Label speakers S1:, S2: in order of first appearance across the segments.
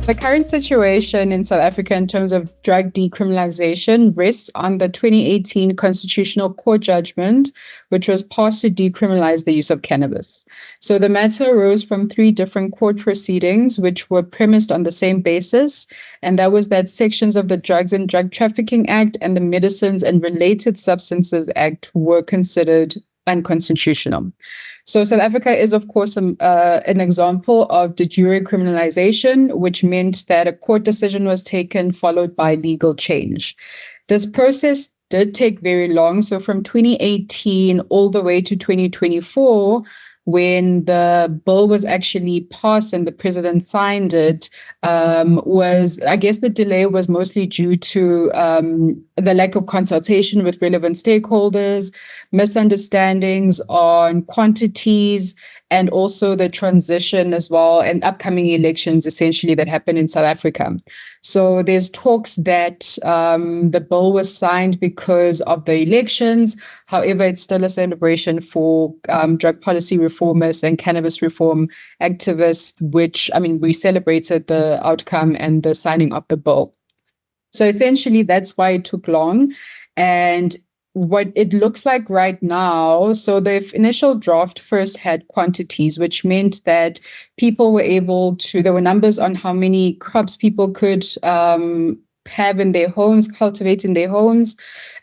S1: The current situation in South Africa in terms of drug decriminalisation rests on the 2018 Constitutional Court judgment, which was passed to decriminalise the use of cannabis. So the matter arose from three different court proceedings, which were premised on the same basis, and that was that sections of the Drugs and Drug Trafficking Act and the Medicines and Related Substances Act were considered unconstitutional. So South Africa is, of course, an example of de jure criminalization, which meant that a court decision was taken followed by legal change. This process did take very long. So from 2018 all the way to 2024, when the bill was actually passed and the president signed it, I guess the delay was mostly due to the lack of consultation with relevant stakeholders, misunderstandings on quantities, and also the transition as well, and upcoming elections essentially that happen in South Africa. So there's talks that the bill was signed because of the elections. However, it's still a celebration for drug policy reformists and cannabis reform activists, which, I mean, we celebrated the outcome and the signing of the bill. So essentially, that's why it took long. And what it looks like right now, so the initial draft first had quantities, which meant that people were able to, there were numbers on how many crops people could have in their homes, cultivate in their homes,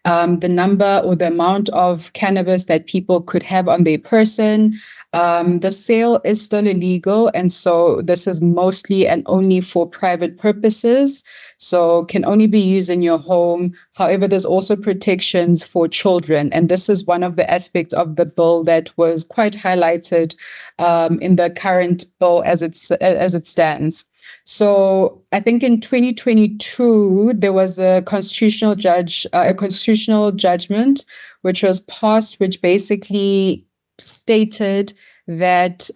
S1: the number or the amount of cannabis that people could have on their person. The sale is still illegal, and so this is mostly and only for private purposes, so can only be used in your home. However, there's also protections for children, and this is one of the aspects of the bill that was quite highlighted in the current bill as it stands. So I think in 2022 there was a constitutional judgment which was passed, which basically stated that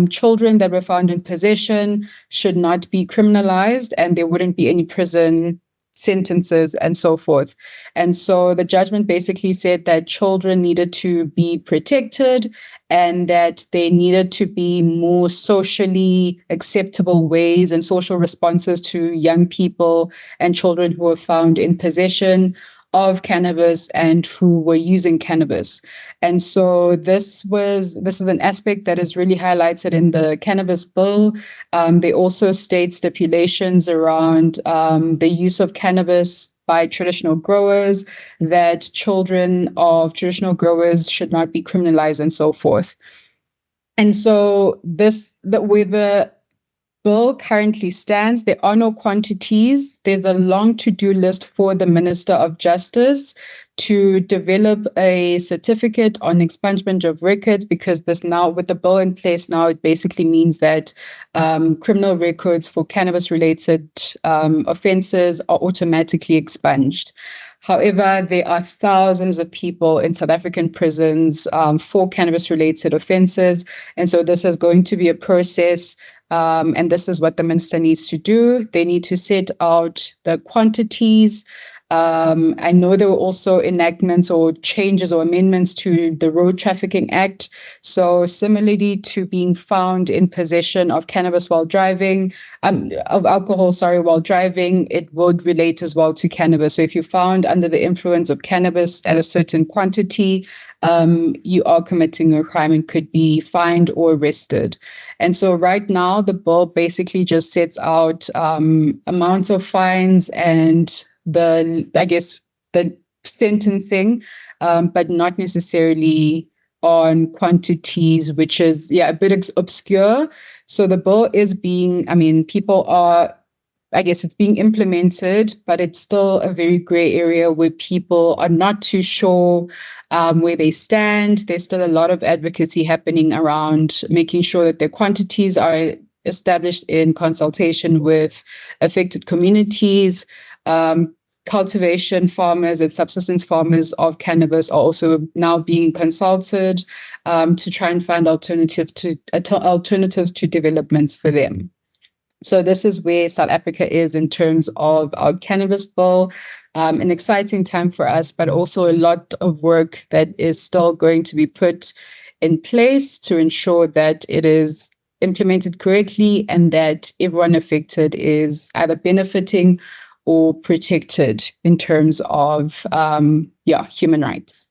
S1: children that were found in possession should not be criminalized and there wouldn't be any prison sentences and so forth. And so the judgment basically said that children needed to be protected and that there needed to be more socially acceptable ways and social responses to young people and children who were found in possession of cannabis and who were using cannabis. And so this is an aspect that is really highlighted in the cannabis bill. They also state stipulations around the use of cannabis by traditional growers, that children of traditional growers should not be criminalized and so forth. And so with the bill currently stands, there are no quantities. There's a long to-do list for the Minister of Justice to develop a certificate on expungement of records, because this now, with the bill in place now, it basically means that criminal records for cannabis-related offenses are automatically expunged. However, there are thousands of people in South African prisons for cannabis-related offenses. And so this is going to be a process, and this is what the minister needs to do. They need to set out the quantities. I know there were also enactments or changes or amendments to the Road Trafficking Act. So similarly to being found in possession of cannabis while driving, of alcohol, while driving, it would relate as well to cannabis. So if you're found under the influence of cannabis at a certain quantity, you are committing a crime and could be fined or arrested. And so right now, the bill basically just sets out amounts of fines and the sentencing, but not necessarily on quantities, which is, a bit obscure. So the bill is it's being implemented, but it's still a very gray area where people are not too sure where they stand. There's still a lot of advocacy happening around making sure that their quantities are established in consultation with affected communities. Cultivation farmers and subsistence farmers of cannabis are also now being consulted to try and find alternatives to developments for them. So this is where South Africa is in terms of our cannabis bill. An exciting time for us, but also a lot of work that is still going to be put in place to ensure that it is implemented correctly and that everyone affected is either benefiting or protected in terms of human rights.